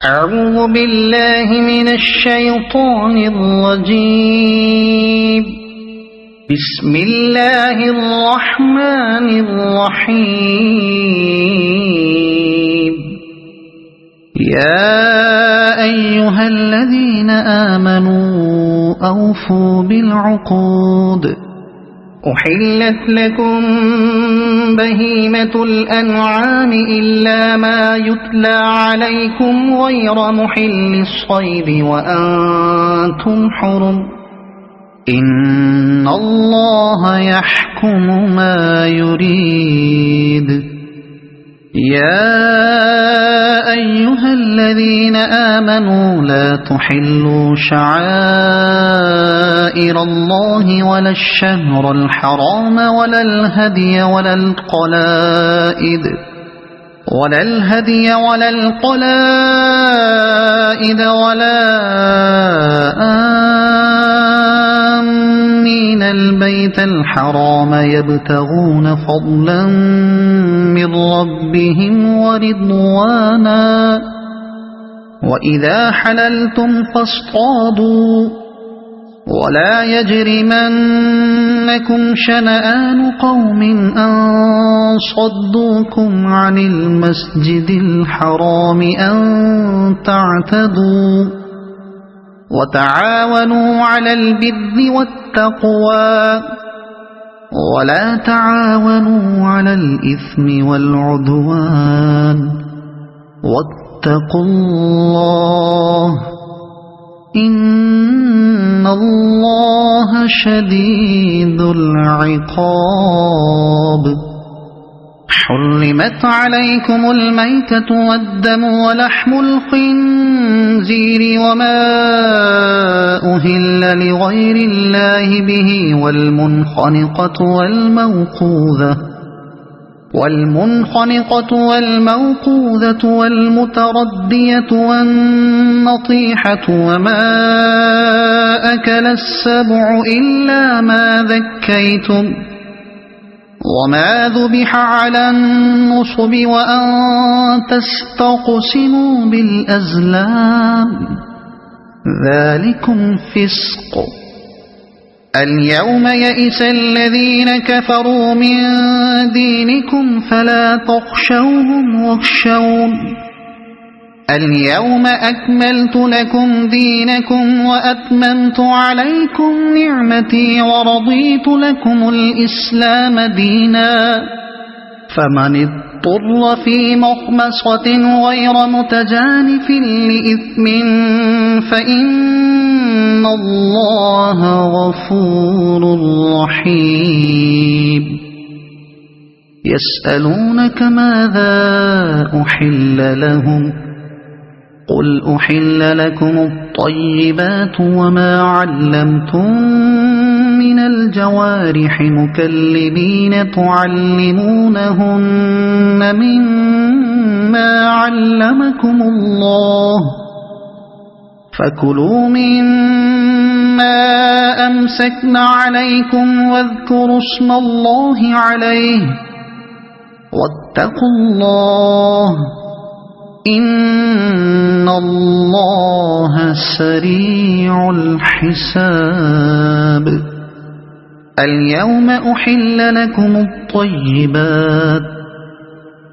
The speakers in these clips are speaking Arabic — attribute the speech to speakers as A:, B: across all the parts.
A: أعوذ بالله من الشيطان الرجيم. بسم الله الرحمن الرحيم. يا أيها الذين آمنوا أوفوا بالعقود. أحلت لكم بهيمة الأنعام إلا ما يتلى عليكم غير محل الصيد وأنتم حرم. إن الله يحكم ما يريد. يا أيها الذين آمنوا لا تحلوا شعائر الله ولا الشهر الحرام ولا الهدي ولا القلائد ولا آمين البيت الحرام يبتغون فضلا من ربهم ورضوانا. وإذا حللتم فاصطادوا ولا يجرمنكم شنآن قوم أن صدوكم عن المسجد الحرام أن تعتدوا. وتعاونوا على البر والتقوى ولا تعاونوا على الإثم والعدوان. واتقوا الله إن الله شديد العقاب. حرمت عليكم الميتة والدم ولحم الخنزير وما أهل لغير الله به والمنخنقة والموقوذة والمتردية والنطيحة وما أكل السبع إلا ما ذكيتم وما ذبح على النصب وأن تستقسموا بالأزلام ذلكم فسق. اليوم يئس الذين كفروا من دينكم فلا تخشوهم واخشون. اليوم أكملت لكم دينكم وأتممت عليكم نعمتي ورضيت لكم الإسلام دينا. فمن اضطر في مخمصة غير متجانف لإثم فإن الله غفور رحيم. يسألونك ماذا أحل لهم قل أحل لكم الطيبات وما علمتم من الجوارح مكلبين تعلمونهن مما علمكم الله فكلوا مما أمسكن عليكم واذكروا اسم الله عليه واتقوا الله إن الله سريع الحساب. اليوم أحل لكم الطيبات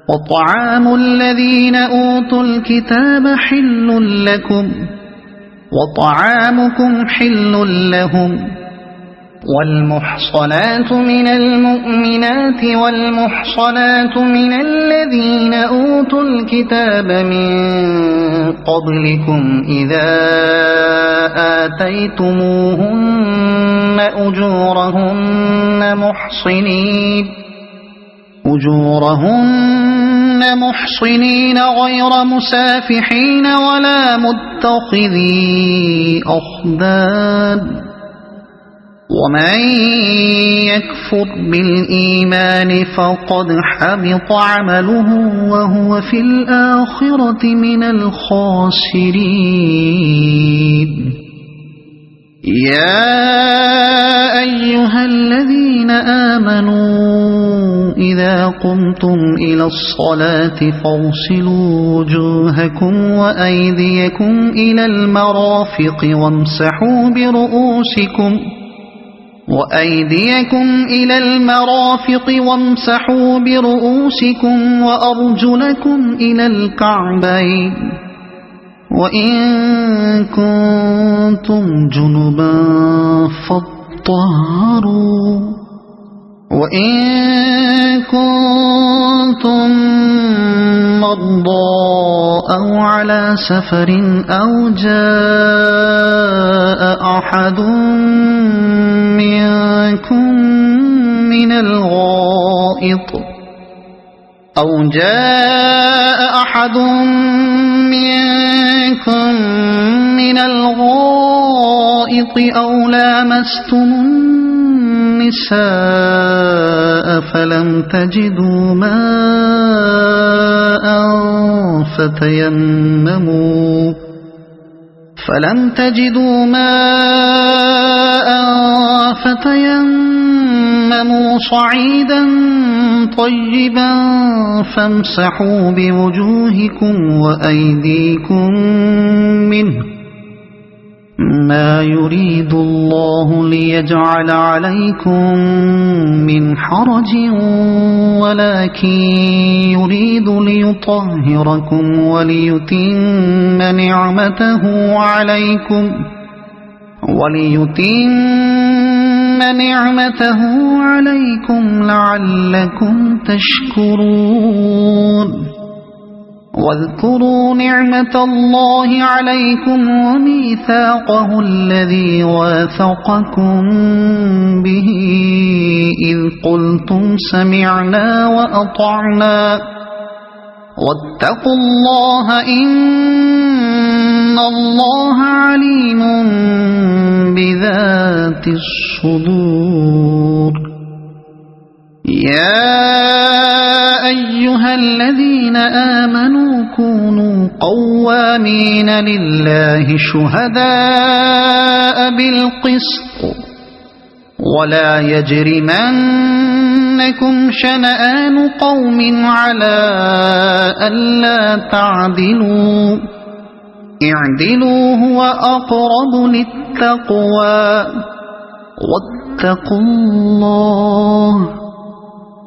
A: وطعام الذين أوتوا الكتاب حل لكم وطعامكم حل لهم. والمحصنات من المؤمنات والمحصنات من الذين أوتوا الكتاب من قبلكم إذا آتيتموهن أجورهن محصنين غير مسافحين ولا متخذي أخدان. ومن يكفر بالإيمان فقد حبط عمله وهو في الآخرة من الخاسرين. يا أيها الذين آمنوا إذا قمتم إلى الصلاة فاغسلوا وجوهكم وأيديكم إلى المرافق وامسحوا برؤوسكم وأرجلكم إلى الكعبين وإن كنتم جنبا فاطهروا وإن كنتم مرضى أو على سفر أو جاء أحد منكم من الغائط أو لامستم النساء فلم تجدوا ماء فتيمموا صعيدا طيبا فامسحوا بوجوهكم وأيديكم منه ما يريد الله ليجعل عليكم من حرج ولكن يريد ليطهركم وليتم نعمته عليكم لعلكم تشكرون واذكروا نعمة الله عليكم وميثاقه الذي واثقكم به إذ قلتم سمعنا وأطعنا واتقوا الله إن الله عليم بذات الصدور يا أيها الذين آمنوا كونوا قوامين لله شهداء بالقسط ولا يجرمنكم شنآن قوم على ألا تعدلوا اعدلوا هو أقرب للتقوى واتقوا الله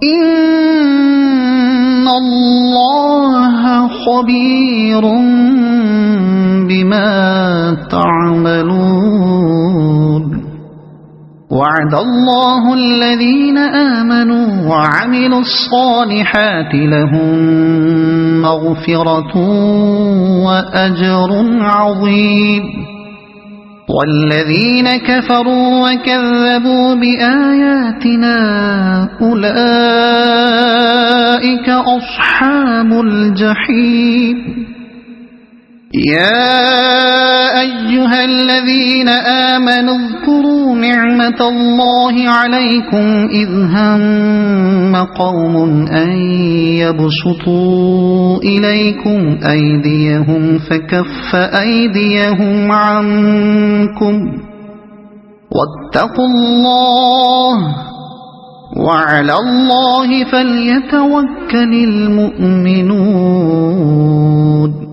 A: إن الله خبير بما تعملون وعد الله الذين آمنوا وعملوا الصالحات لهم مغفرة وأجر عظيم والذين كفروا وكذبوا بآياتنا أولئك أصحاب الجحيم يا أيها الذين آمنوا اذكروا نعمة الله عليكم إذ هم قوم أن يبسطوا إليكم أيديهم فكف أيديهم عنكم واتقوا الله وعلى الله فليتوكل المؤمنون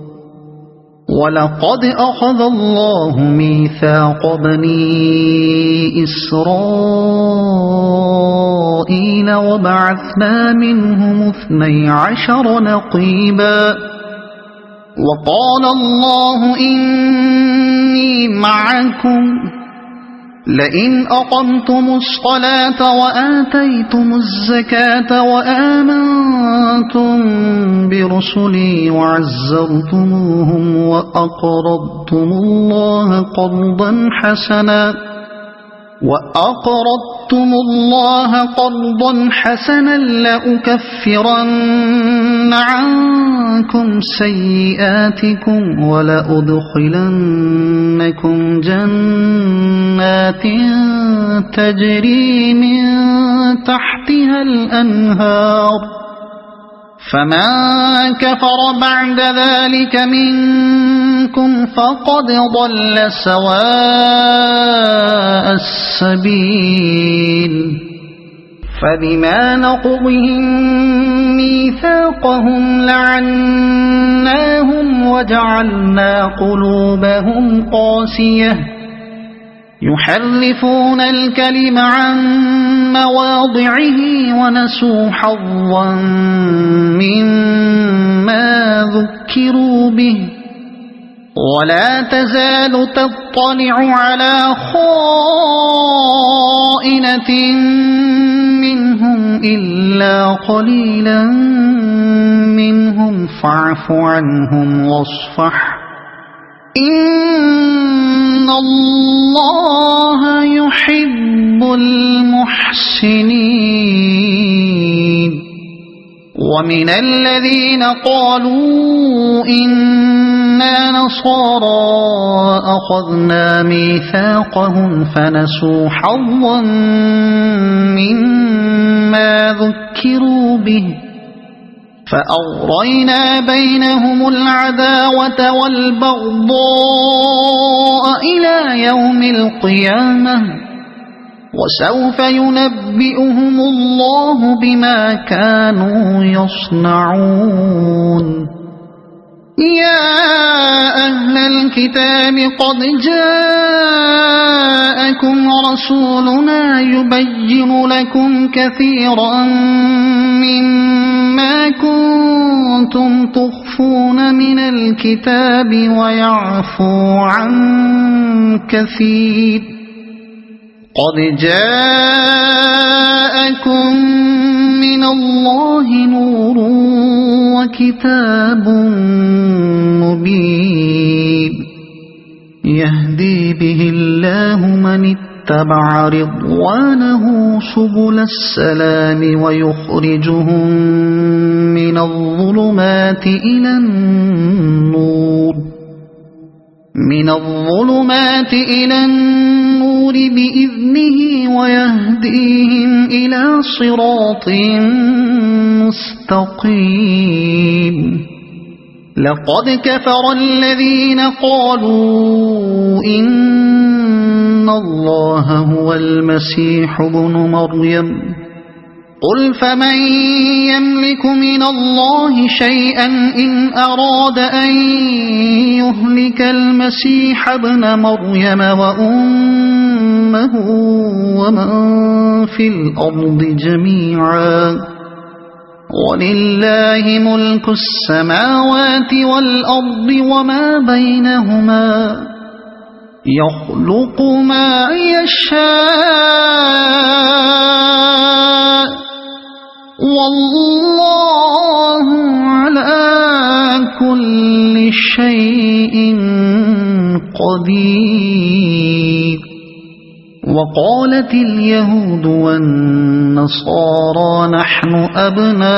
A: ولقد أخذ الله ميثاق بني إسرائيل وبعثنا منهم 12 نقيبا وقال الله إني معكم لئن أقمتم الصلاة وآتيتم الزكاة وآمنتم برسلي وعزرتموهم وأقرضتم الله قرضا حسنا لأكفرن عنكم سيئاتكم ولأدخلنكم جنات تجري من تحتها الأنهار فمن كفر بعد ذلك منكم فقد ضل سواء السبيل فبما نقضهم ميثاقهم لعناهم وجعلنا قلوبهم قاسية يحرفون الكلم عن مواضعه ونسوا حظا مما ذكروا به ولا تزال تطلع على خائنة منهم إلا قليلا منهم فاعف عنهم واصفح إن الله يحب المحسنين ومن الذين قالوا إنا نصارى أخذنا ميثاقهم فنسوا حظا مما ذكروا به فأغرينا بينهم العداوة والبغضاء إلى يوم القيامة وسوف ينبئهم الله بما كانوا يصنعون يا أهل الكتاب قد جاءكم رسولنا يبين لكم كثيرا مما كنتم تخفون من الكتاب ويعفو عن كثير قد جاءكم من الله نور وكتاب مبين يهدي به الله من اتبع رضوانه سبل السلام ويخرجهم من الظلمات إلى النور بإذنه ويهديهم إلى صراط مستقيم لقد كفر الذين قالوا إن الله هو المسيح ابن مريم قل فمن يملك من الله شيئا إن أراد أن يهلك المسيح ابن مريم وأمه ومن في الأرض جميعا ولله ملك السماوات والأرض وما بينهما يخلق ما يشاء والله على كل شيء قدير وقالت اليهود والنصارى نحن أبناء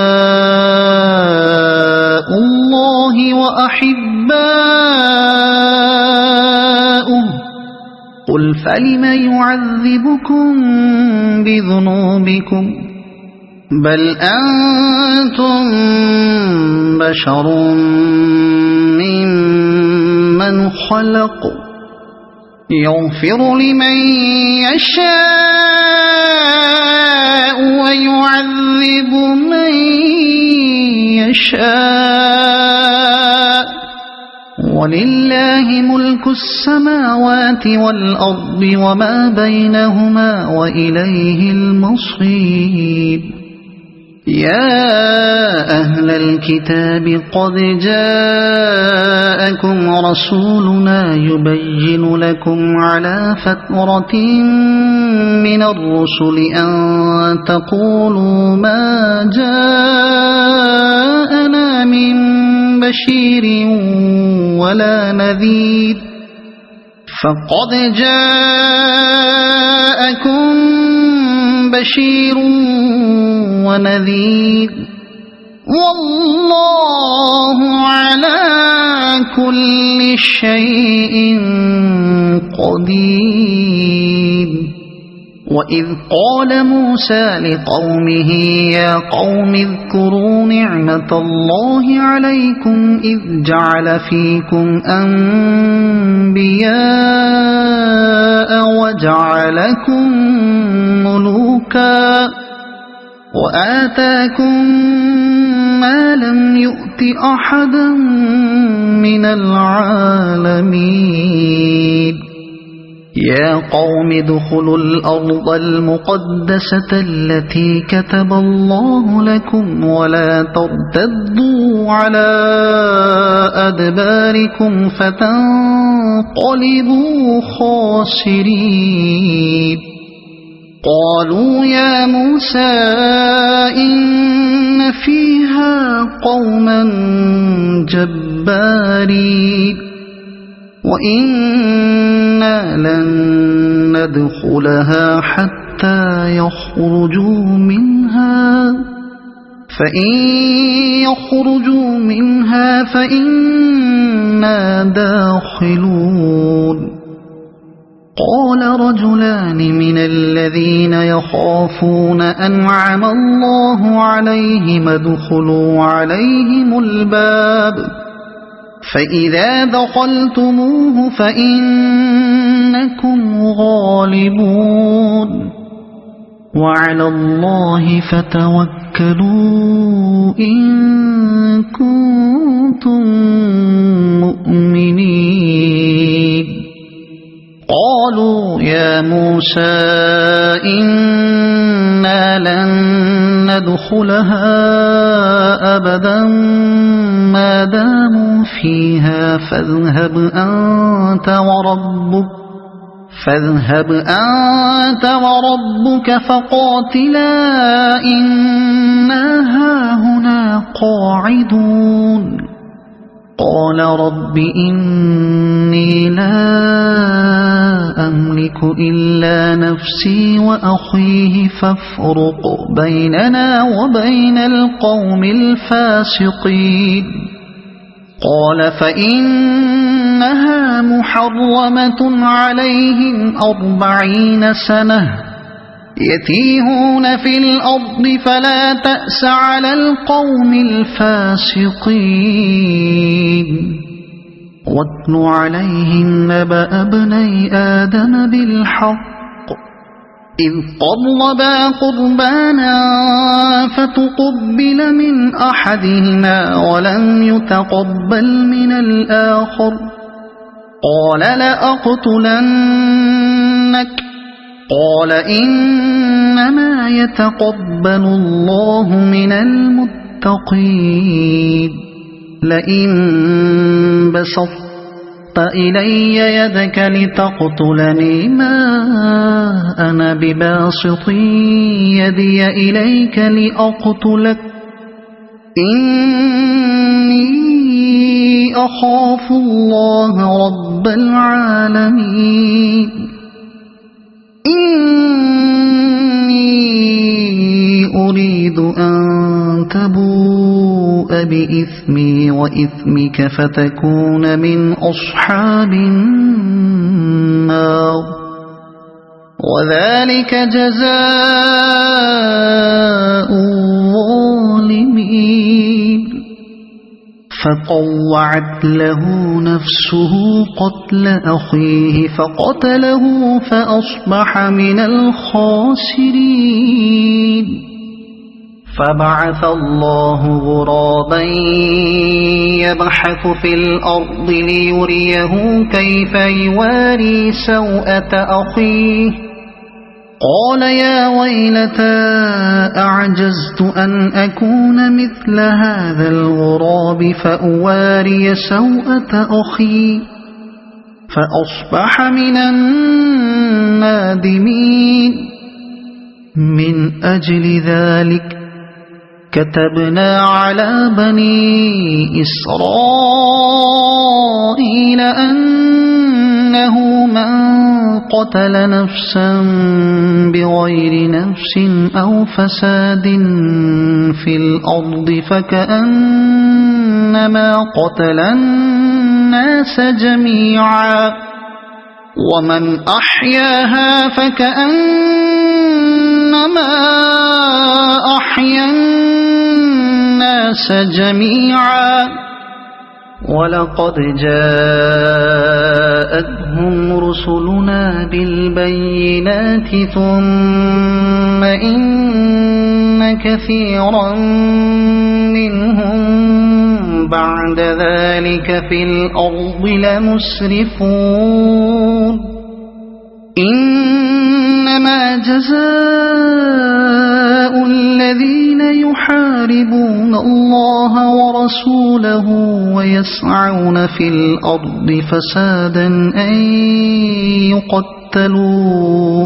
A: الله وأحباؤه قل فلم يعذبكم بذنوبكم بل أنتم بشر ممن خلق يغفر لمن يشاء ويعذب من يشاء ولله ملك السماوات والأرض وما بينهما وإليه المصير يا أهل الكتاب قد جاءكم رسولنا يبين لكم على فترة من الرسل أن تقولوا ما جاءنا من بشير ولا نذير فقد جاءكم بشير ونذير والله على كل شيء قدير وإذ قال موسى لقومه يا قوم اذكروا نعمة الله عليكم إذ جعل فيكم أنبياء وجعلكم ملوكا وآتاكم ما لم يؤت أحدا من العالمين يا قوم ادخلوا الأرض المقدسة التي كتب الله لكم ولا ترتدوا على أدباركم فتنقلبوا خاسرين قالوا يا موسى إن فيها قوما جبارين وإنا لن ندخلها حتى يخرجوا منها فإن يخرجوا منها فإنا داخلون قال رجلان من الذين يخافون أنعم الله عليهم ادخلوا عليهم الباب فإذا دخلتموه فإنكم غالبون وعلى الله فتوكلوا إن كنتم مؤمنين قالوا يا موسى إنا لن ندخلها أبدا ما داموا فيها فاذهب أنت وربك فقاتلا إنا هاهنا قاعدون قال رب إني لا أملك إلا نفسي وأخيه فافرق بيننا وبين القوم الفاسقين قال فإنها محرمة عليهم 40 سنة يتيهون في الأرض فلا تأس على القوم الفاسقين واتل عليهم نبأ ابني آدم بالحق إذ قربا قربانا فتقبل من أحدهما ولم يتقبل من الآخر قال لأقتلنك قال إنما يتقبل الله من المتقين لئن بسطت إلي يدك لتقتلني ما أنا بباسط يدي إليك لأقتلك إني أخاف الله رب العالمين إني أريد أن تبوء بإثمي وإثمك فتكون من أصحاب النار وذلك جزاء الظالمين فطوعت له نفسه قتل أخيه فقتله فأصبح من الخاسرين فبعث الله غرابا يبحث في الأرض ليريه كيف يواري سوءة أخيه قال يا ويلتى أعجزت أن أكون مثل هذا الغراب فأواري سوءة أخي فأصبح من النادمين من أجل ذلك كتبنا على بني إسرائيل أنه من قتل نفسا بغير نفس أو فساد في الأرض فكأنما قتل الناس جميعا ومن أحياها فكأنما أحيا الناس جميعا ولقد جاءتهم رسلنا بالبينات ثم إن كثيرا منهم بعد ذلك في الأرض لمسرفون إنما جزاء الذين يحاربون الله ورسوله ويسعون في الأرض فسادا أن يقتلوا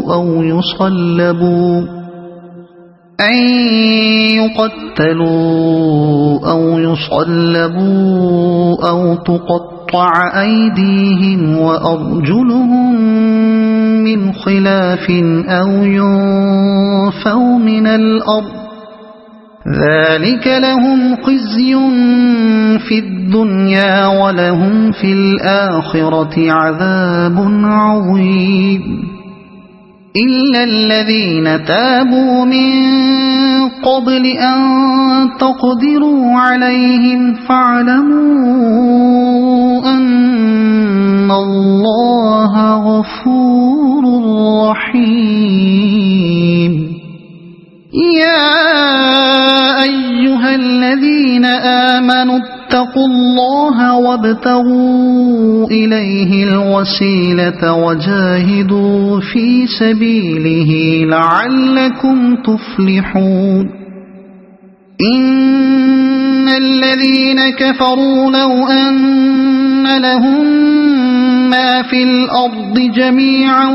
A: أو يصلبوا أو تقطع أيديهم وأرجلهم من خلاف أو ينفوا من الأرض ذلك لهم خزي في الدنيا ولهم في الآخرة عذاب عظيم إلا الذين تابوا من قبل أن تقدروا عليهم فاعلموا أن الله غفور رحيم يا أيها الذين آمنوا اتقوا الله وابتغوا إليه الوسيلة وجاهدوا في سبيله لعلكم تفلحون إن الذين كفروا لو أن لهم ما في الأرض جميعا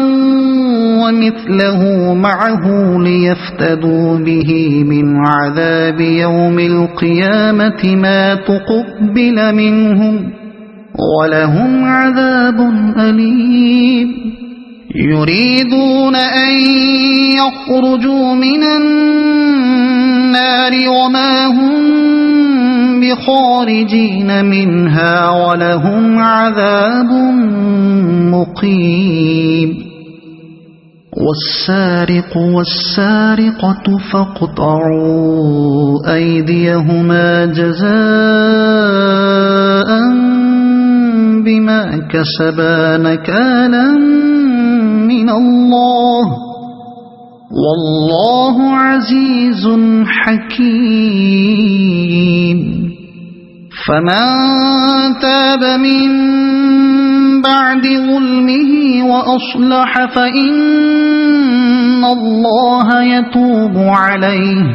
A: ومثله معه ليفتدوا به من عذاب يوم القيامة ما تقبل منهم ولهم عذاب أليم يريدون أن يخرجوا من النار وما هم بخارجين منها ولهم عذاب مقيم والسارق والسارقة فاقطعوا أيديهما جزاء بما كسبا نكالا من الله والله عزيز حكيم فمن تاب من بعد ظلمه وأصلح فإن الله يتوب عليه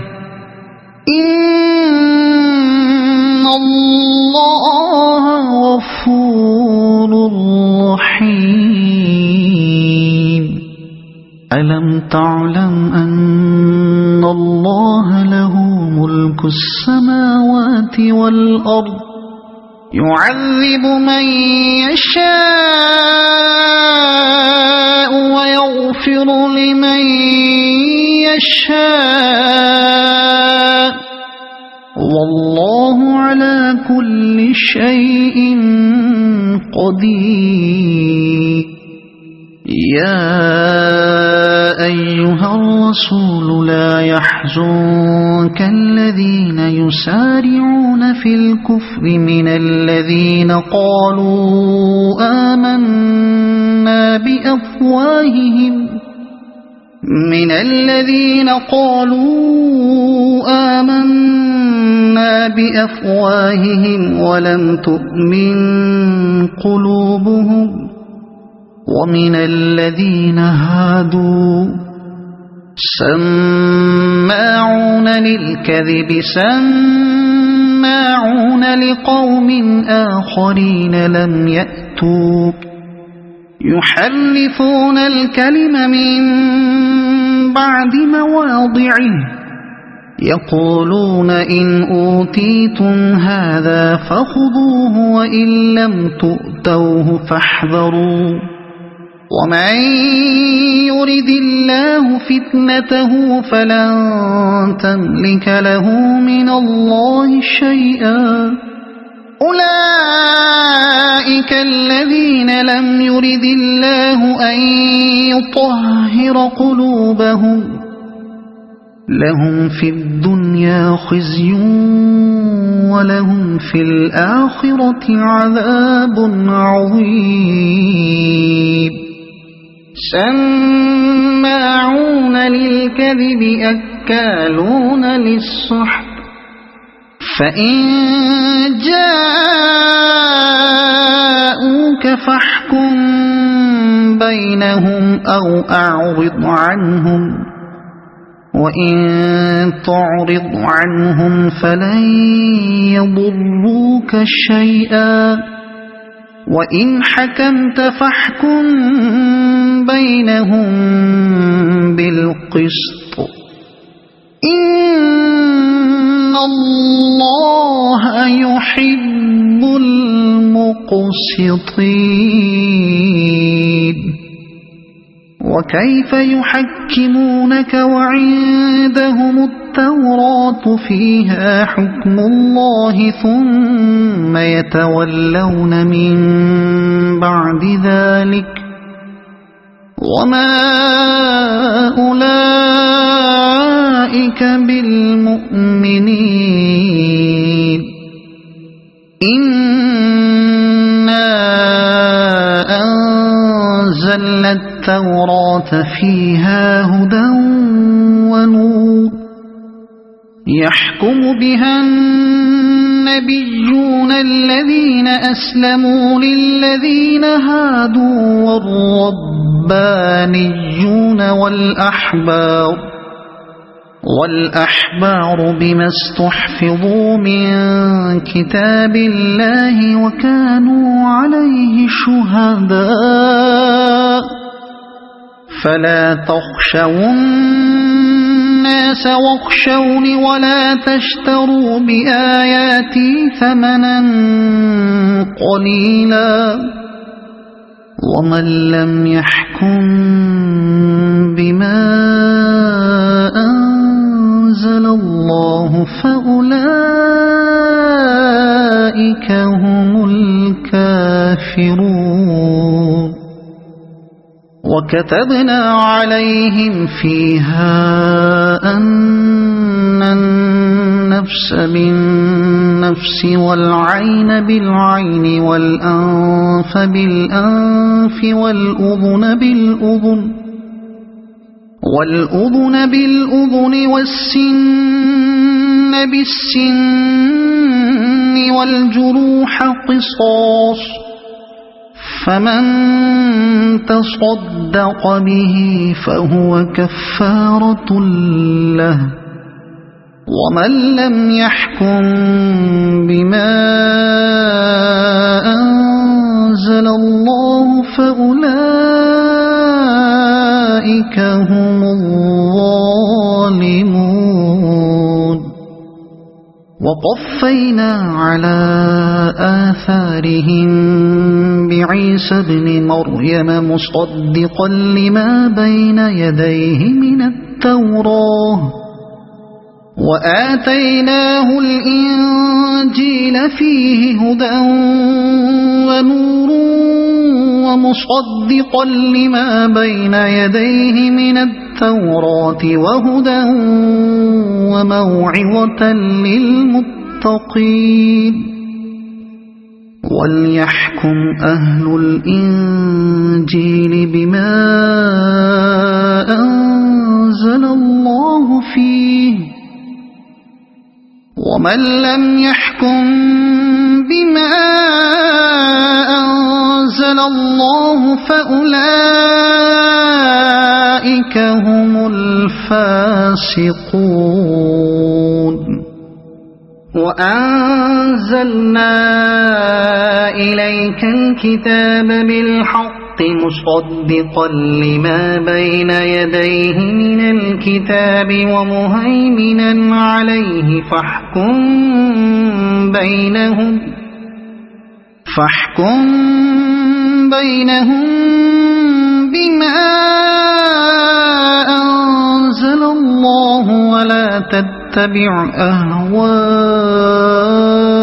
A: إن الله غفور رحيم ألم تعلم أن الله له ملك السماوات والأرض يعذب من يشاء ويغفر لمن يشاء والله على كل شيء قدير يا أيها الرسول لا يحزنك الذين يسارعون في الكفر من الذين قالوا آمنا بأفواههم ولم تؤمن قلوبهم ومن الذين هادوا سماعون للكذب سماعون لقوم آخرين لم يأتوك يحرفون الكلم من بعد مواضعه يقولون إن أوتيتم هذا فخذوه وإن لم تؤتوه فاحذروا ومن يرد الله فتنته فلن تملك له من الله شيئا أولئك الذين لم يرد الله أن يطهر قلوبهم لهم في الدنيا خزي ولهم في الآخرة عذاب عظيم سماعون للكذب أكالون للسحت فإن جاءوك فاحكم بينهم أو أعرض عنهم وإن تعرض عنهم فلن يضروك شيئا وإن حكمت فاحكم بينهم بالقسط إن الله يحب المقسطين وكيف يحكمونك وعندهم التوراة فيها حكم الله ثم يتولون من بعد ذلك وما أولئك بالمؤمنين إنا أنزلنا التوراة فيها هدى ونور يحكم بها النبيون الذين أسلموا للذين هادوا والربانيون والأحبار بما استحفظوا من كتاب الله وكانوا عليه شهداء فلا تخشوا الناس واخشوني ولا تشتروا بآياتي ثمنا قليلا ومن لم يحكم بما أنزل الله فأولئك هم الكافرون وكتبنا عليهم فيها أن النفس بالنفس والعين بالعين والأنف بالأنف والأذن بالأذن والسن بالسن والجروح قصاص فمن تصدق به فهو كفارة له ومن لم يحكم بما أنزل الله فأولئك هم الظالمون وقفينا على آثارهم بعيسى ابن مريم مصدقا لما بين يديه من التوراة وآتيناه الإنجيل فيه هدى ونور ومصدقا لما بين يديه من التوراة وهدى وموعظة للمتقين وليحكم أهل الإنجيل بما أنزل الله فيه ومن لم يحكم بما أنزل الله فأولئك هم الفاسقون وأنزلنا إليك الكتاب بالحق مصدقا لما بين يديه من الكتاب ومهيمنا عليه فاحكم بينهم بما أنزل الله ولا تتبع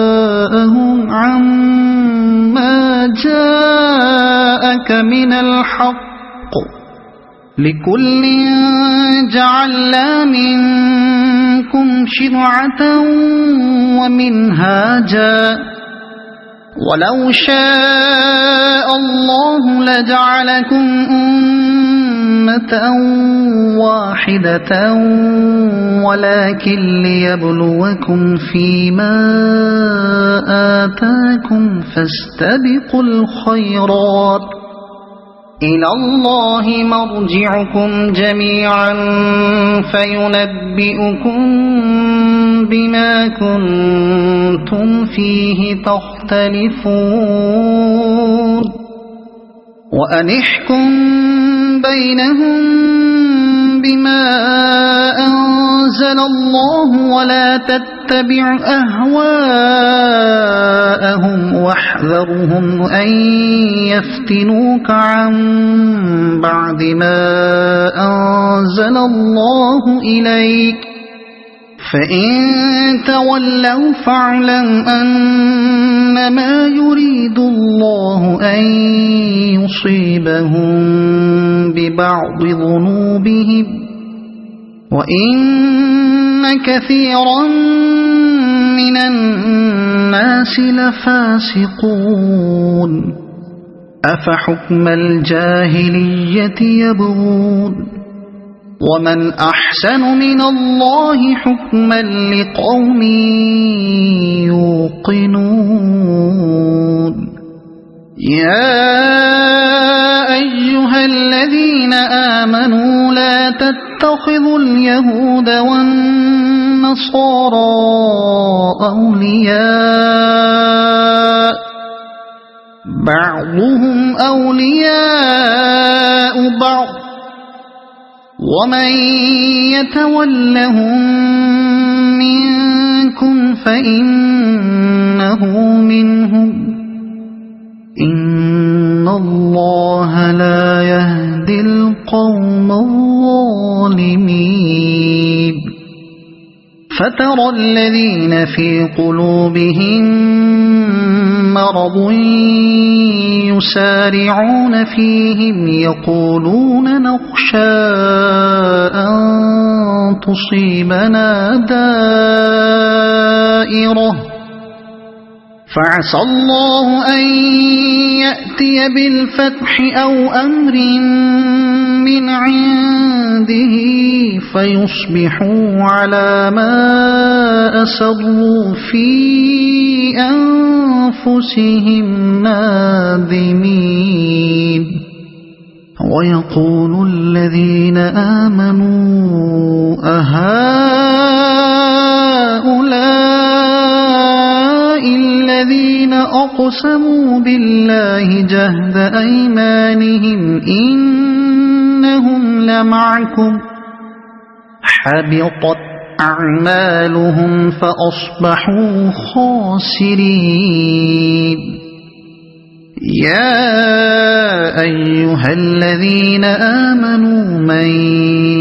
A: أهواءهم عما جاءك من الحق لكل جعلنا منكم شرعة ومنهاجا ولو شاء الله لجعلكم أمة واحدة ولكن ليبلوكم فيما آتاكم فاستبقوا الخيرات إلى الله مرجعكم جميعا فينبئكم بما كنتم فيه تختلفون وأنحكم بينهم بما أنزل الله ولا تتبع أهواءهم واحذرهم أن يفتنوك عن بعد ما أنزل الله إليك فإن تولوا فاعلم أنما يريد الله أن يصيبهم ببعض ذنوبهم وإن كثيرا من الناس لفاسقون أفحكم الجاهلية يبغون ومن أحسن من الله حكما لقوم يوقنون يا أيها الذين آمنوا لا تتخذوا اليهود والنصارى أولياء بعضهم أولياء بعض ومن يتولهم منكم فإنه منهم إن الله لا يهدي القوم الظالمين فترى الذين في قلوبهم مرض يسارعون فيهم يقولون نخشى أن تصيبنا دائرة فعسى الله أن يأتي بالفتح أو أمر من عنده فيصبحوا على ما أسروا في أنفسهم نادمين ويقول الذين آمنوا أهؤلاء الذين أقسموا بالله جهد أيمانهم إنهم لمعكم حبطت أعمالهم فأصبحوا خاسرين يا أيها الذين آمنوا من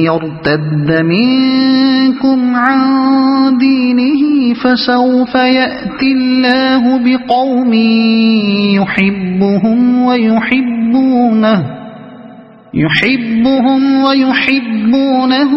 A: يرتد منكم عن دينه فسوف يأتي الله بقوم يحبهم ويحبونه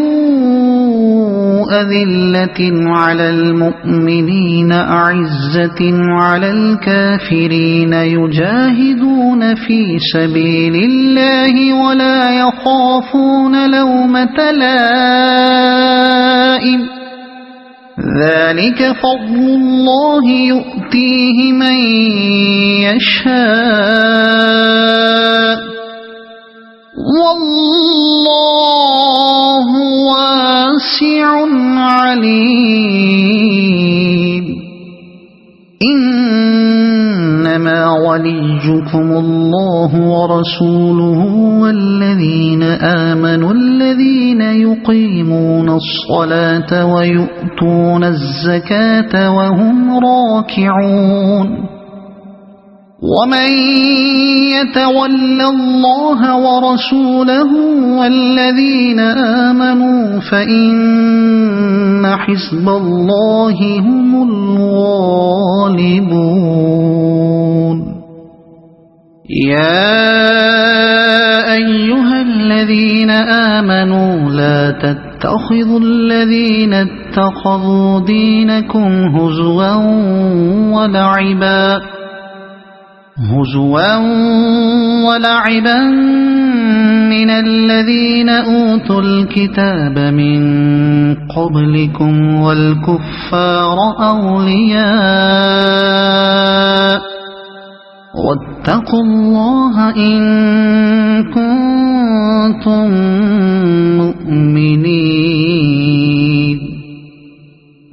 A: أذلة على المؤمنين أعزة على الكافرين يجاهدون في سبيل الله ولا يخافون لومة لائم ذلك فضل الله يؤتيه من يشاء والله واسع عليم إنما وليكم الله ورسوله والذين آمنوا الذين يقيمون الصلاة ويؤتون الزكاة وهم راكعون ومن يتول الله ورسوله والذين آمنوا فإن حزب الله هم الغالبون يا أيها الذين آمنوا لا تتخذوا الذين اتخذوا دينكم هزوا ولعبا من الذين أوتوا الكتاب من قبلكم والكفار أولياء واتقوا الله إن كنتم مؤمنين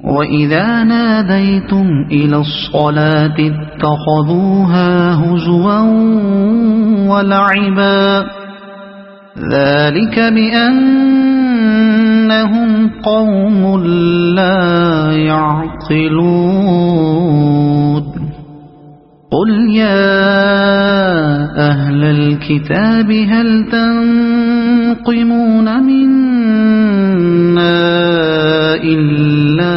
A: وإذا ناديتم إلى الصلاة اتخذوها هزوا ولعبا ذلك بأنهم قوم لا يعقلون قل يا أهل الكتاب هل تنقمون منا إلا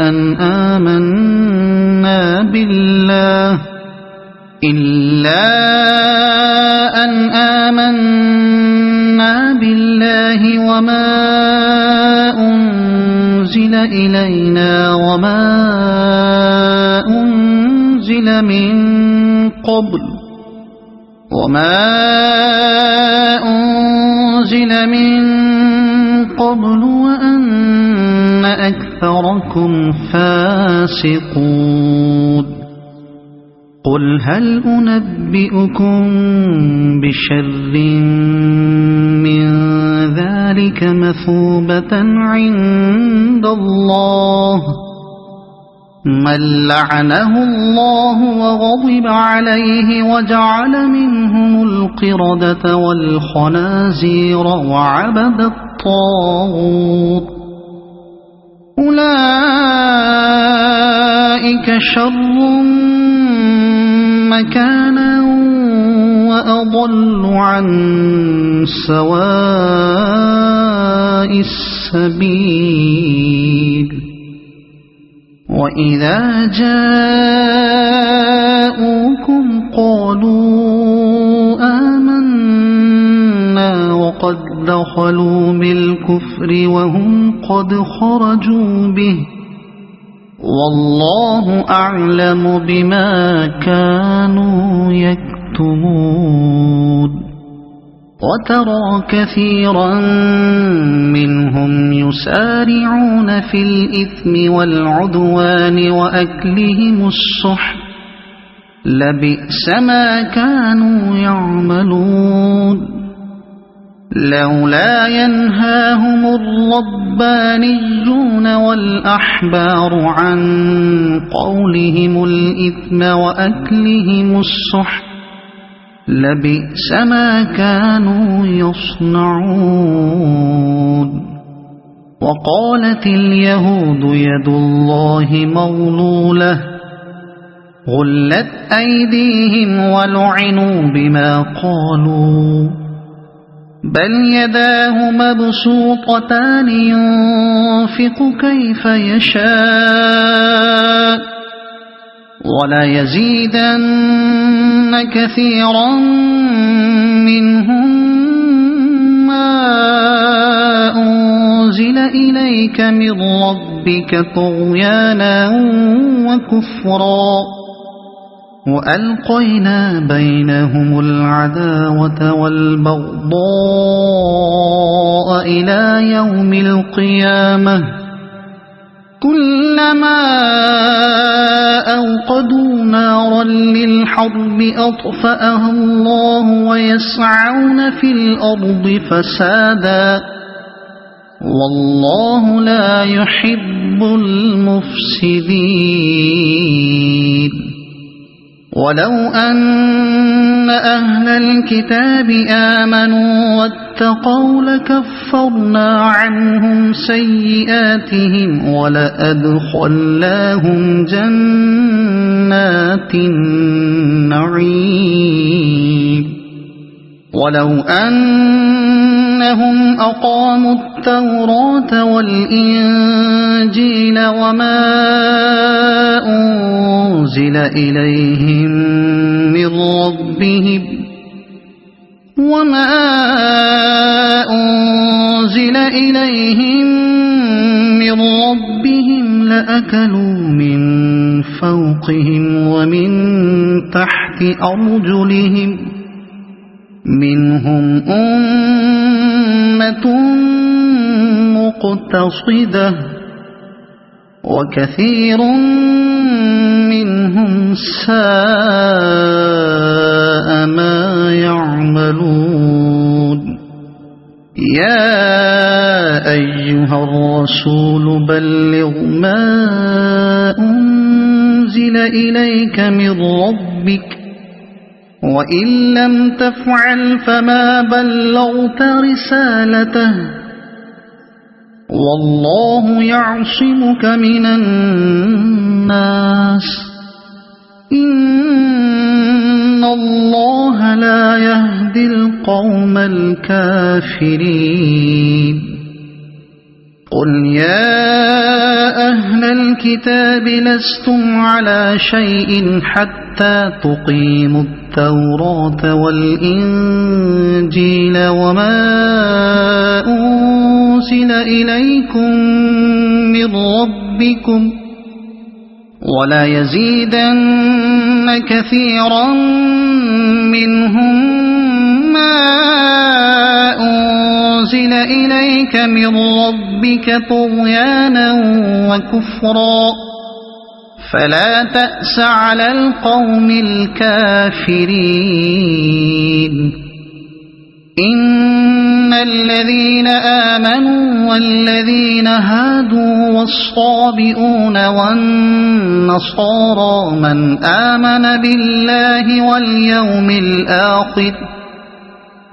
A: أن آمنا بالله وما أنزل إلينا وما أنزل من قبل وأن أكثركم فاسقون قل هل أنبئكم بشر من ذلك مثوبة عند الله من لعنه الله وغضب عليه وجعل منهم القردة والخنازير وعبد الطاغوت أولئك شر مكانا وأضل عن سواء السبيل وإذا جاءوكم قالوا آمنا وقد دخلوا بالكفر وهم قد خرجوا به والله أعلم بما كانوا يكتمون وترى كثيرا منهم يسارعون في الإثم والعدوان وأكلهم السحت لبئس ما كانوا يعملون لولا ينهاهم الربانيون والأحبار عن قولهم الإثم وأكلهم السحت لبئس ما كانوا يصنعون وقالت اليهود يد الله مغلولة غلت أيديهم ولعنوا بما قالوا بل يداه مبسوطتان ينفق كيف يشاء ولا يزيدن كثيرا منهم ما أنزل إليك من ربك طغيانا وكفرا وألقينا بينهم العداوة والبغضاء إلى يوم القيامة كلما أوقدوا نارا للحرب أطفأها الله ويسعون في الأرض فسادا والله لا يحب المفسدين ولو أن أهل الكتاب آمنوا واتقوا لكفرنا عنهم سيئاتهم ولأدخلناهم جنات النعيم ولو أنهم أقاموا التوراة والإنجيل وما أنزل إليهم من ربهم لأكلوا من فوقهم ومن تحت أرجلهم منهم أمة مقتصدة وكثير منهم ساء ما يعملون يا أيها الرسول بلغ ما أنزل إليك من ربك وإن لم تفعل فما بلغت رسالته والله يعصمك من الناس إن الله لا يهدي القوم الكافرين قل يا أهل الكتاب لستم على شيء حتى تقيموا التوراة والإنجيل وما أنزل إليكم من ربكم ولا يزيدن كثيرا منهم ما أنزل إليك من ربك طغيانا وكفرا فلا تأس على القوم الكافرين إن الذين آمنوا والذين هادوا والصابئون والنصارى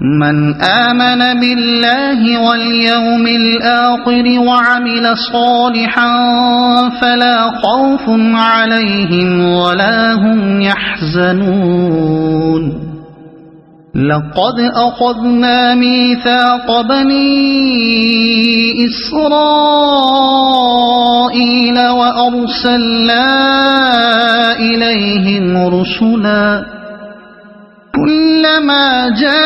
A: من آمن بالله واليوم الآخر وعمل صالحا فلا خوف عليهم ولا هم يحزنون لقد أخذنا ميثاق بني إسرائيل وأرسلنا إليهم رسلا كلما جاءهم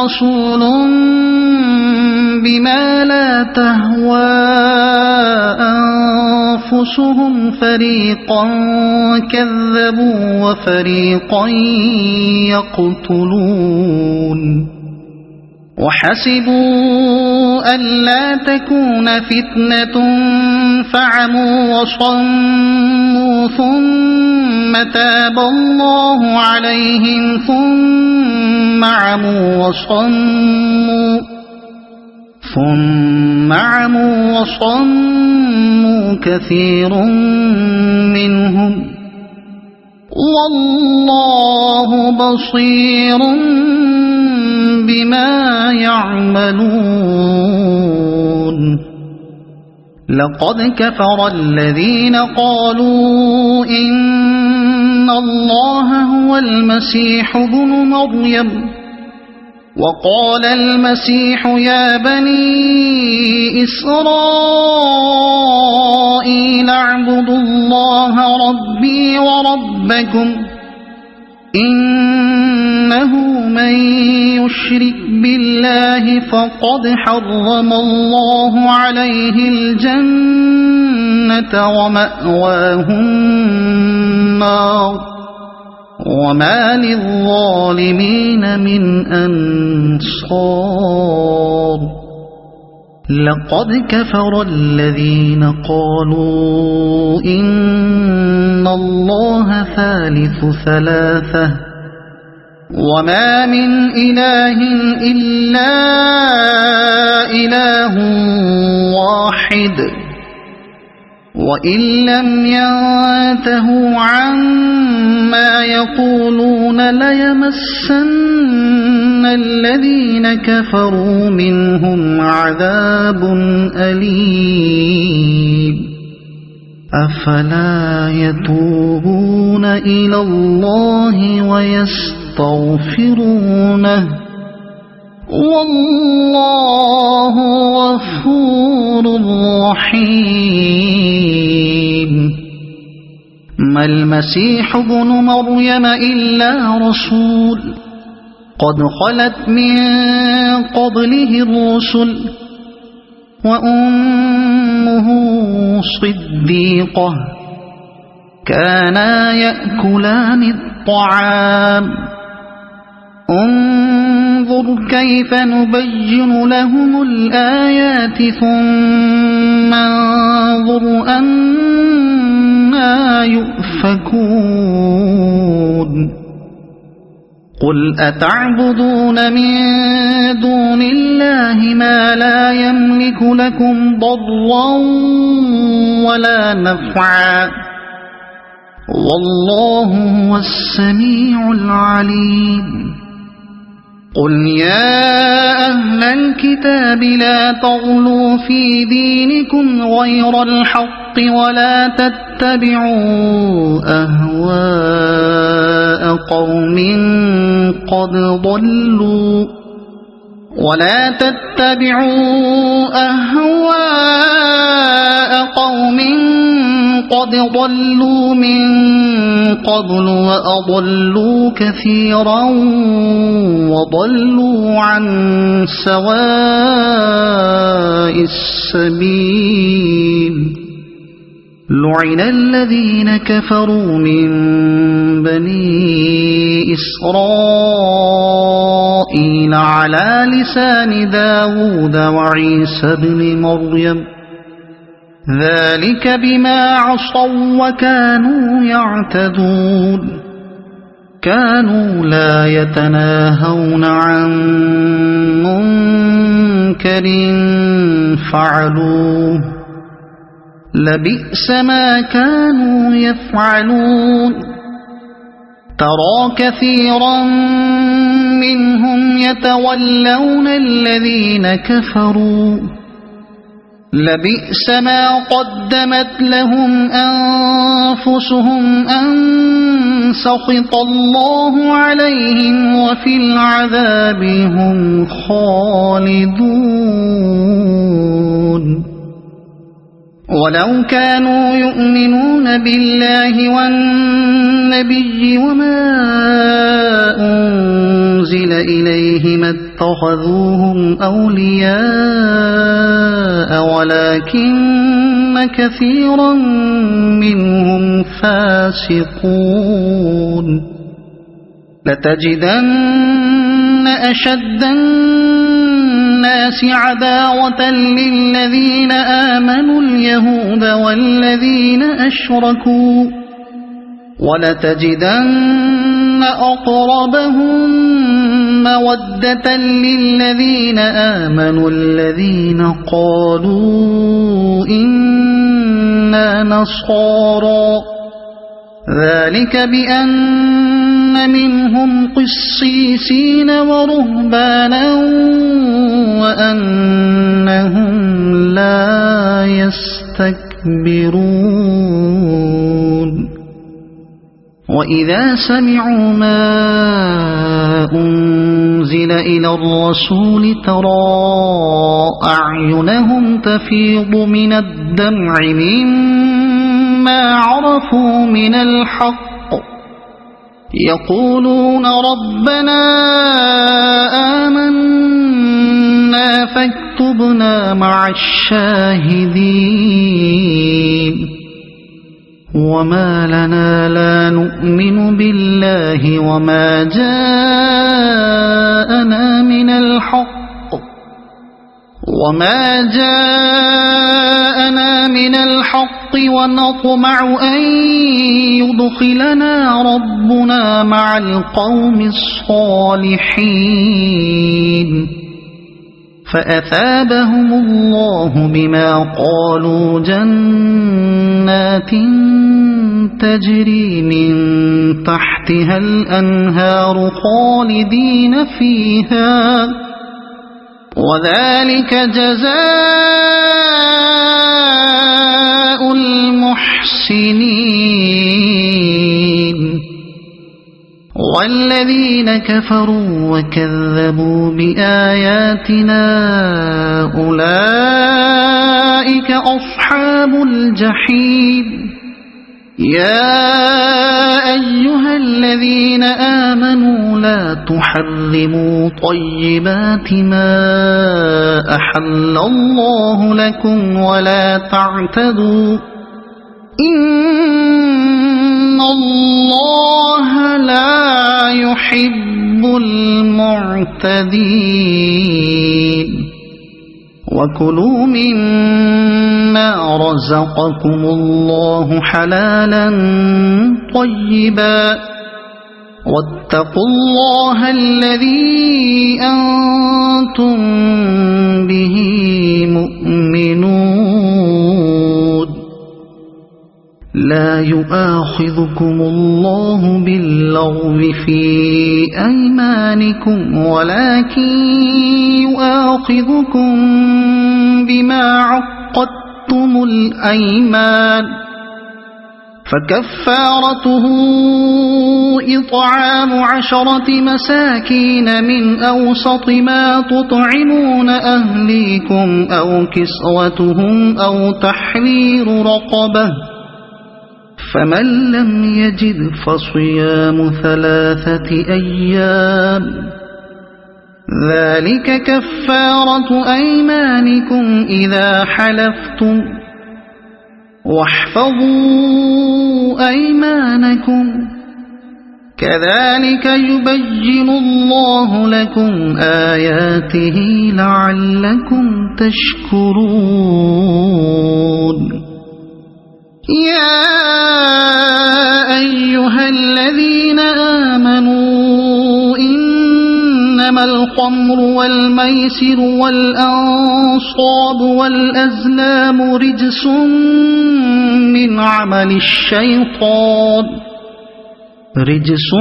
A: رسول بما لا تهوى أنفسهم فريقا كذبوا وفريقا يقتلون وحسبوا ألا تكون فتنة فعموا وصموا ثم تاب الله عليهم ثم عموا وصموا كثير منهم والله بصير بما يعملون لقد كفر الذين قالوا إن الله هو المسيح ابن مريم وقال المسيح يا بني إسرائيل اعبدوا الله ربي وربكم إنه من يشرك بالله فقد حرم الله عليه الجنة ومأواه النار وما للظالمين من أنصار لقد كفر الذين قالوا إن الله ثالث ثلاثة وما من إله إلا إله واحد وإن لم ينتهوا عما يقولون ليمسن الذين كفروا منهم عذاب أليم أفلا يتوبون إلى الله ويستغفرونه والله غفور رحيم ما المسيح ابن مريم إلا رسول قد خلت من قبله الرسل وأمه صديقة كانا يأكلان الطعام انظر كيف نبين لهم الآيات ثم انظر أنى يؤفكون قل أتعبدون من دون الله ما لا يملك لكم ضرا ولا نفعا والله هو السميع العليم قل يا أهل الكتاب لا تغلوا في دينكم غير الحق ولا تتبعوا أهواء قوم قد ضلوا من قبل وأضلوا كثيرا وضلوا عن سواء السبيل لعن الذين كفروا من بني إسرائيل على لسان داود وعيسى بن مريم ذلك بما عصوا وكانوا يعتدون كانوا لا يتناهون عن منكر فعلوه لبئس ما كانوا يفعلون ترى كثيرا منهم يتولون الذين كفروا لبئس ما قدمت لهم أنفسهم أن سخط الله عليهم وفي العذاب هم خالدون ولو كانوا يؤمنون بالله والنبي وما أنزل إليه ما اتخذوهم أولياء ولكن كثيرا منهم فاسقون لتجدن أشد الناس عداوة للذين آمنوا اليهود والذين أشركوا ولتجدن أقربهم مودة للذين آمنوا الذين قالوا إنا نصارى ذلك بأن منهم قسيسين ورهبانا وأنهم لا يستكبرون وإذا سمعوا ما أنزل إلى الرسول ترى أعينهم تفيض من الدمع مما عرفوا من الحق يقولون ربنا آمنا فاكتبنا مع الشاهدين وما لنا لا نؤمن بالله وما جاءنا من الحق ونطمع أن يدخلنا ربنا مع القوم الصالحين فأثابهم الله بما قالوا جنات تجري من تحتها الأنهار خالدين فيها وذلك جزاء المحسنين والذين كفروا وكذبوا بآياتنا أولئك أصحاب الجحيم يا أيها الذين آمنوا لا تحرموا طيبات ما أحل الله لكم ولا تعتدوا إن الله لا يحب المعتدين وكلوا مما رزقكم الله حلالا طيبا واتقوا الله الذي أنتم به مؤمنون لا يؤاخذكم الله باللغو في أيمانكم ولكن يؤاخذكم بما عقدتم الأيمان فكفارته إطعام 10 مساكين من أوسط ما تطعمون أهليكم أو كسوتهم أو تحرير رقبة فمن لم يجد فصيام 3 أيام ذلك كفارة أيمانكم إذا حلفتم واحفظوا أيمانكم كذلك يبين الله لكم آياته لعلكم تشكرون يا أيها الذين آمنوا إنما الخمر والميسر والأنصاب والأزلام رجس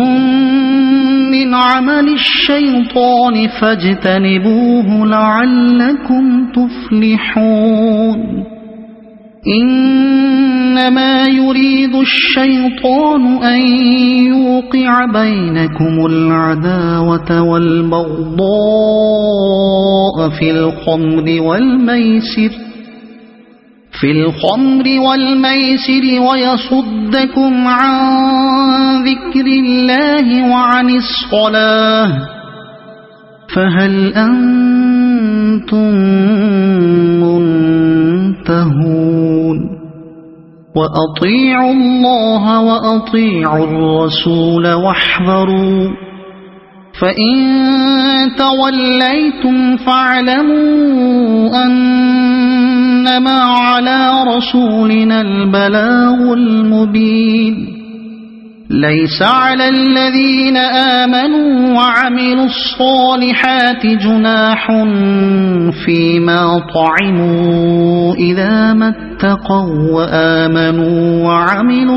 A: من عمل الشيطان فاجتنبوه لعلكم تفلحون إنما يريد الشيطان أن يوقع بينكم العداوة والبغضاء في الخمر والميسر ويصدكم عن ذكر الله وعن الصلاة فهل أنتم منتهون وأطيعوا الله وأطيعوا الرسول واحذروا فإن توليتم فاعلموا أنما على رسولنا البلاغ المبين ليس على الذين آمنوا وعملوا الصالحات جناح فيما طعموا إذا ما اتقوا وآمنوا وعملوا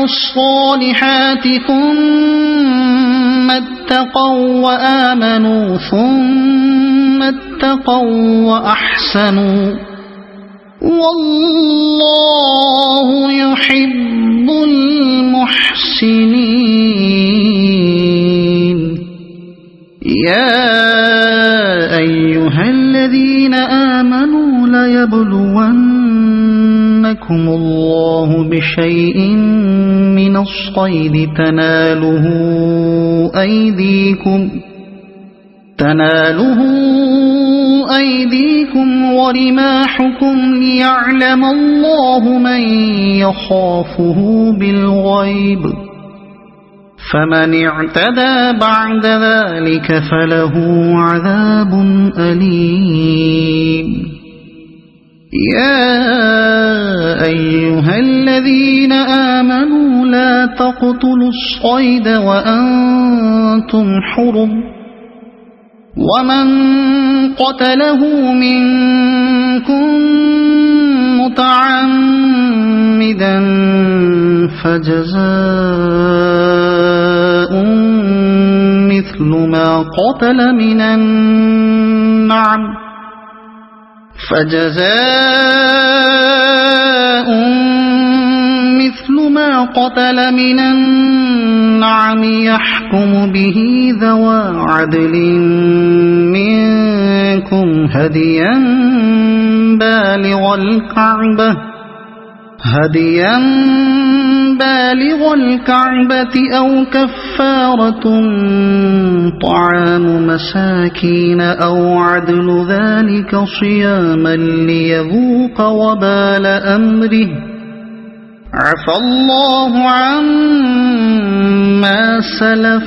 A: الصالحات ثم اتقوا وآمنوا ثم اتقوا وأحسنوا والله يحب المحسنين يا أيها الذين آمنوا ليبلونكم الله بشيء من الصيد تناله أيديكم ورماحكم ليعلم الله من يخافه بالغيب فمن اعتدى بعد ذلك فله عذاب أليم يا أيها الذين آمنوا لا تقتلوا الصيد وأنتم حرم ومن قتله منكم متعمدا فجزاء مثل ما قتل من النعم يحكم به ذوى عدل منكم هديا بالغ الكعبة أو كفارة طعام مساكين أو عدل ذلك صياما ليذوق وبال أمره عفى الله عما سلف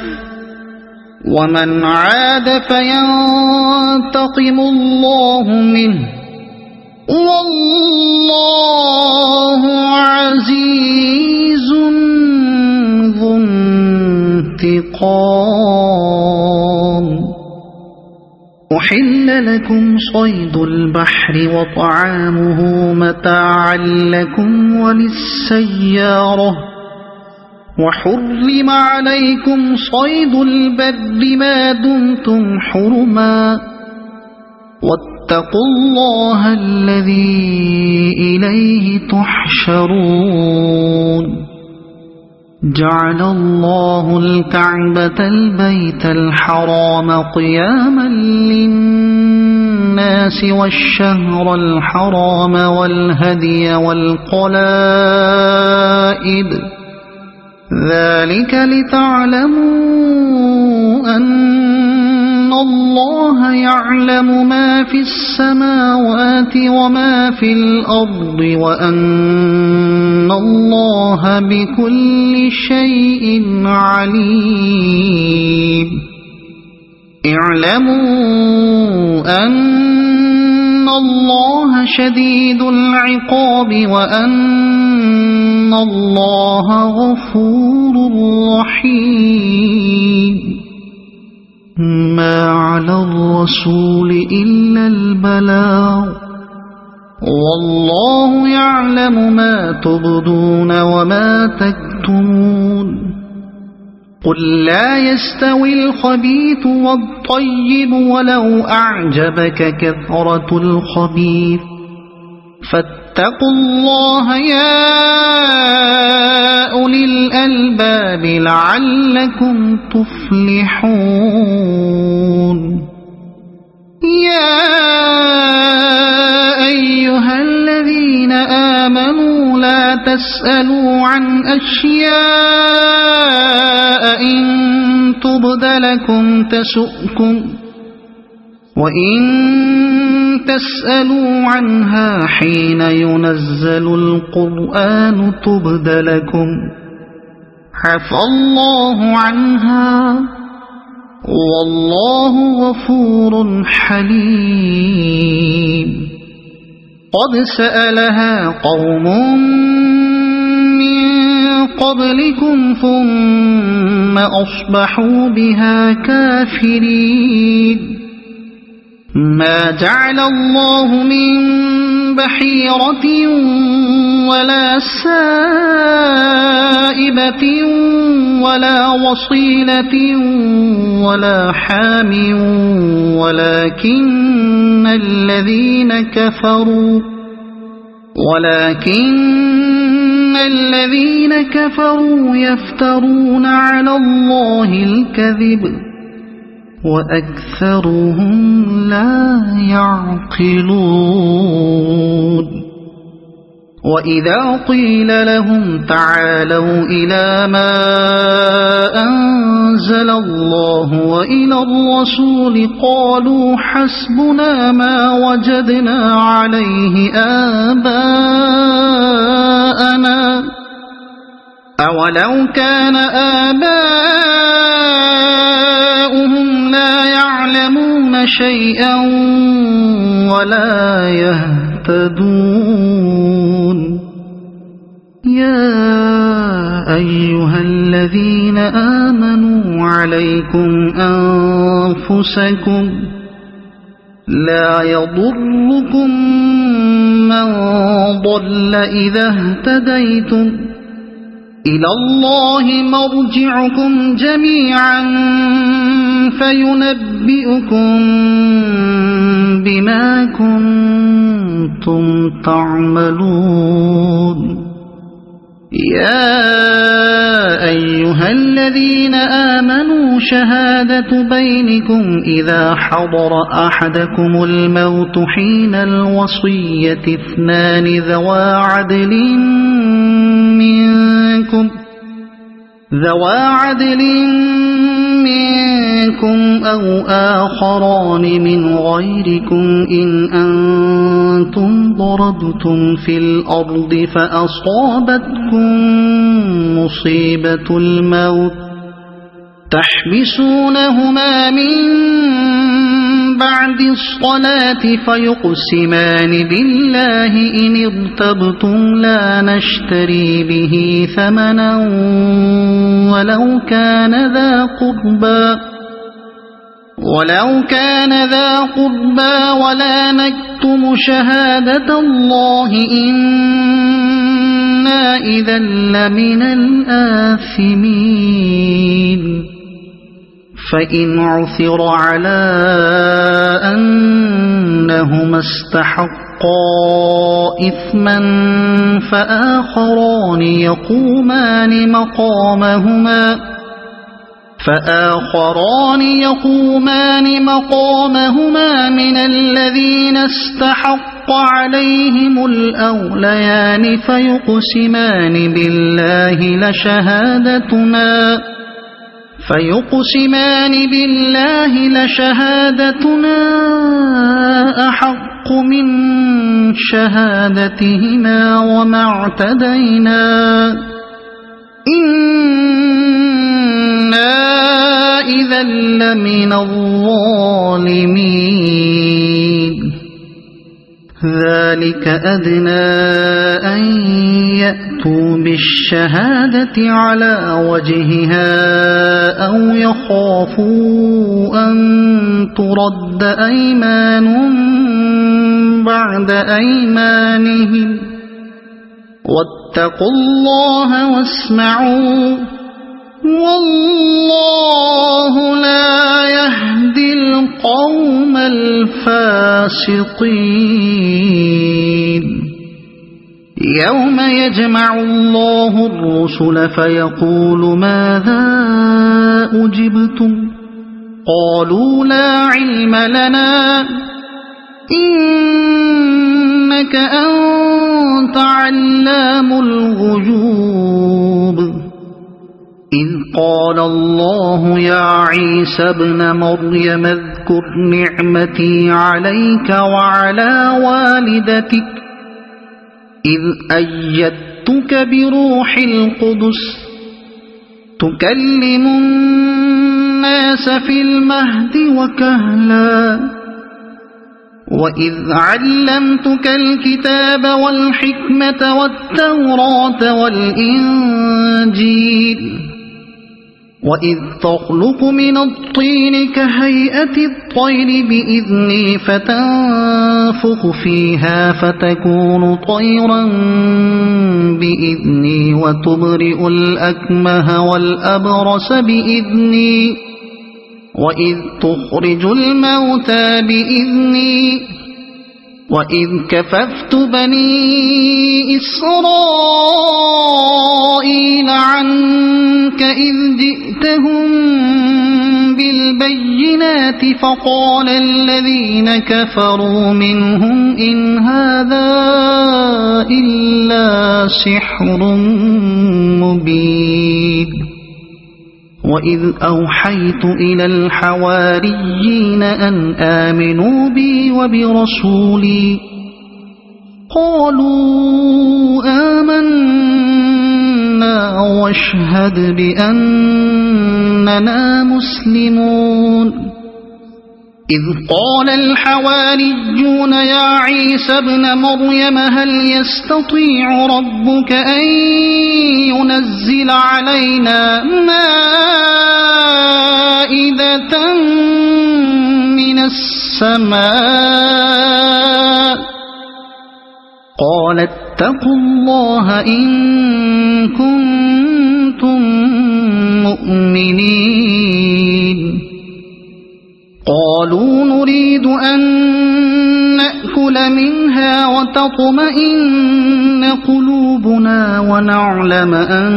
A: ومن عاد فينتقم الله منه والله عزيز ذو انتقام. أحل لكم صيد البحر وطعامه متاعا لكم وللسيارة وحرم عليكم صيد البر ما دمتم حرما واتقوا الله الذي إليه تحشرون. جعل الله الكعبة البيت الحرام قياما للناس والشهر الحرام والهدي والقلائد ذلك لتعلموا أن الله يعلم ما في السماوات وما في الأرض وأن الله بكل شيء عليم. اعلموا أن الله شديد العقاب وأن الله غفور رحيم. ما على الرسول إلا البلاغ والله يعلم ما تبدون وما تكتمون. قل لا يستوي الخبيث والطيب ولو أعجبك كثرة الخبيث فاتقوا الله يا أولي الألباب لعلكم تفلحون. يا أيها الذين آمنوا لا تسألوا عن أشياء إن تبد لكم تسؤكم وإن تسألوا عنها حين ينزل القرآن تبد لكم عفى الله عنها والله غفور حليم. قد سألها قوم من قبلكم ثم أصبحوا بها كافرين. ما جعل الله من بحيرة ولا سائبة ولا وصيلة ولا حام ولكن الذين كفروا يفترون على الله الكذب وأكثرهم لا يعقلون. وإذا قيل لهم تعالوا إلى ما أنزل الله وإلى الرسول قالوا حسبنا ما وجدنا عليه آباءنا أولو كان آباؤهم لا يعلمون شيئا ولا يهتدون. يا أيها الذين آمنوا عليكم أنفسكم لا يضركم من ضل إذا اهتديتم إلى الله مرجعكم جميعا فينبئكم بما كنتم تعملون. يا أيها الذين آمنوا شهادة بينكم إذا حضر أحدكم الموت حين الوصية اثنان ذوى عدل منكم ذوى عدل منكم أو آخران من غيركم إن أنتم ضربتم في الأرض فأصابتكم مصيبة الموت تحبسونهما من بعد الصلاة فيقسمان بالله إن ارتبتم لا نشتري به ثمنا ولو كان ذا قربى ولا نكتم شهادة الله إنا إذا لمن الآثمين فإن عثر على أنهما استحقا إثما فآخران يقومان مقامهما من الذين استحق عليهم الأوليان فيقسمان بالله لشهادتنا أحق من شهادتهما وما اعتدينا إنا إذا لمن الظالمين ذلك أدنى أن يأتوا بالشهادة على وجهها أو يخافوا أن ترد أيمان بعد أيمانهم واتقوا الله واسمعوا والله لا يهدي القوم الفاسقين يوم يجمع الله الرسل فيقول ماذا أجبتم قالوا لا علم لنا إنك أنت علام الغيوب إذ قال الله يا عيسى ابن مريم اذكر نعمتي عليك وعلى والدتك إذ أيدتك بروح القدس تكلم الناس في المهد وكهلا وإذ علمتك الكتاب والحكمة والتوراة والإنجيل وإذ تخلق من الطين كهيئة الطير بإذني فتنفخ فيها فتكون طيرا بإذني وتبرئ الأكمه والأبرص بإذني وإذ تخرج الموتى بإذني وإذ كففت بني إسرائيل عنك إذ جئتهم بالبينات فقال الذين كفروا منهم إن هذا إلا سحر مبين وإذ أوحيت إلى الحواريين أن آمنوا بي وبرسولي قالوا آمنا واشهد بأننا مسلمون إذ قال الحواريون يا عيسى ابن مريم هل يستطيع ربك أن ينزل علينا مائدة من السماء قال اتقوا الله إن كنتم مؤمنين قالوا نريد أن نأكل منها وتطمئن قلوبنا ونعلم أن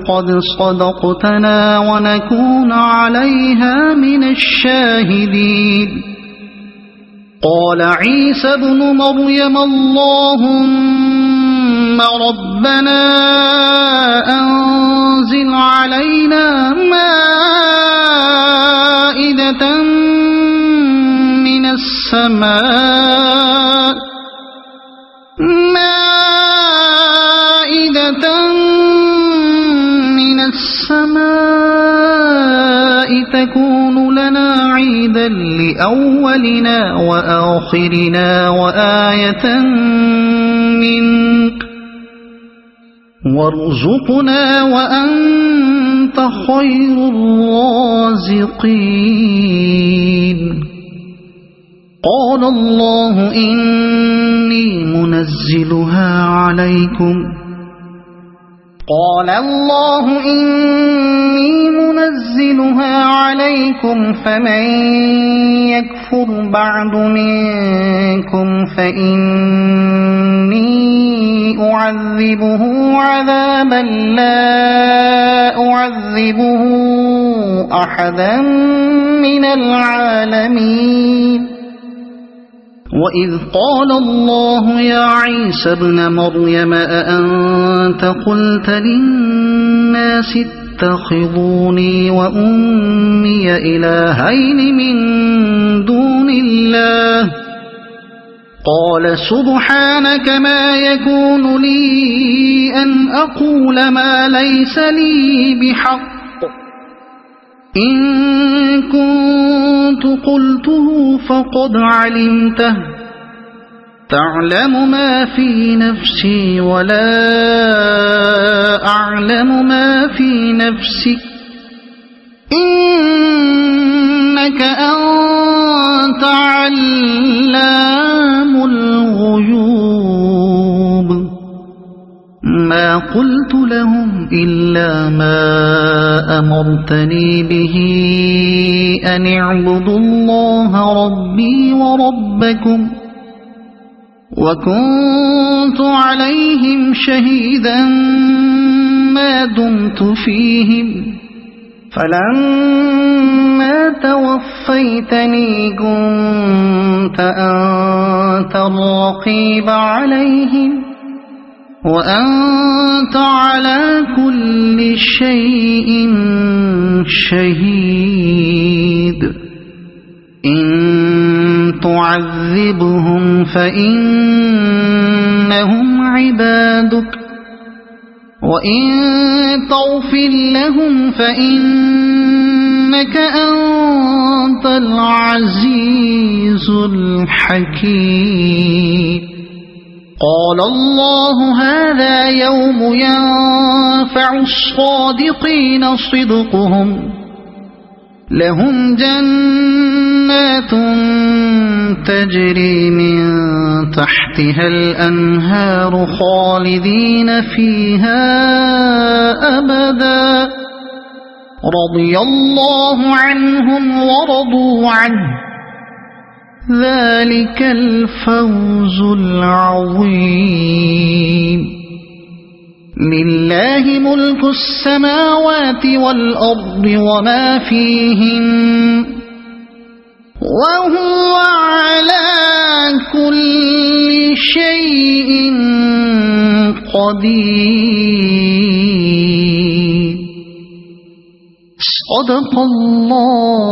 A: قد صدقتنا ونكون عليها من الشاهدين قال عيسى ابن مريم اللهم ربنا أنزل علينا السماء مائدة من السماء تكون لنا عيدا لأولنا وآخرنا وآية منك وارزقنا وأنت خير الرازقين قال الله إني منزلها عليكم فمن يكفر بعد منكم فإني أعذبه عذابا لا أعذبه أحدا من العالمين وإذ قال الله يا عيسى ابن مريم أأنت قلت للناس اتخذوني وأمي إلهين من دون الله قال سبحانك ما يكون لي أن أقول ما ليس لي بحق إن كنت قلته فقد علمته تعلم ما في نفسي ولا أعلم ما في نفسك إنك أنت علام الغيوب ما قلت لهم إلا ما أمرتني به أن اعبدوا الله ربي وربكم وكنت عليهم شهيدا ما دمت فيهم فلما توفيتني كنت أنت الرقيب عليهم وأنت على كل شيء شهيد إن تعذبهم فإنهم عبادك وإن تغفر لهم فإنك أنت العزيز الحكيم قال الله هذا يوم ينفع الصادقين صدقهم لهم جنات تجري من تحتها الأنهار خالدين فيها أبدا رضي الله عنهم ورضوا عنه ذلك الفوز العظيم لله ملك السماوات والأرض وما فيهن وهو على كل شيء قدير صدق الله